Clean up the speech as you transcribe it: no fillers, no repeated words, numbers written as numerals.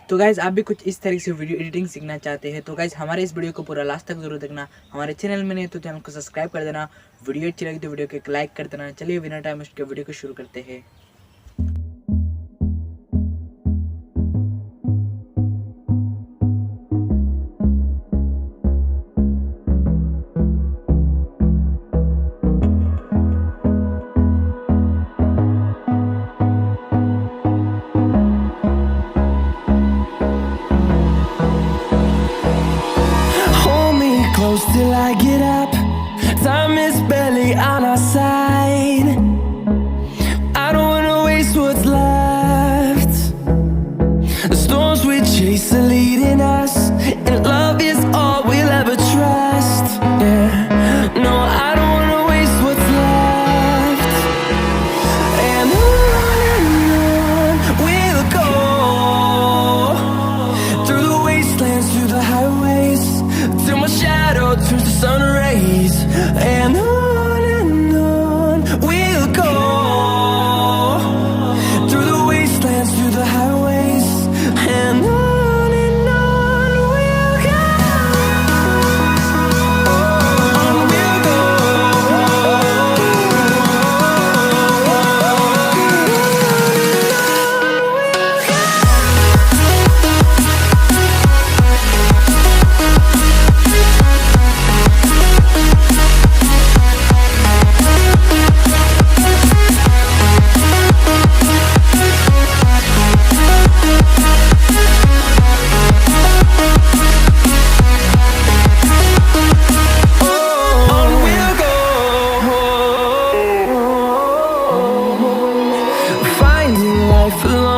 तो गाइज़ आप भी कुछ इस तरीके से वीडियो एडिटिंग सीखना चाहते हैं तो गाइज़ हमारे इस वीडियो को पूरा लास्ट तक जरूर देखना। हमारे चैनल में नहीं तो चैनल को सब्सक्राइब कर देना। वीडियो अच्छी लगी तो वीडियो को एक लाइक कर देना। चलिए बिना टाइम वेस्ट के वीडियो को शुरू करते हैं। Close till I get up. Time is barely on our side. I don't wanna waste what's left. The storms we chase are leading us, and love is all we'll ever trust. Yeah, no, I don't wanna waste what's left. And on we'll go, through the wastelands, through the highways, till my shadow turns to sun rays. And on we'll go, through the wastelands, through the highways, and on we'll go. On we'll go. Finding life alone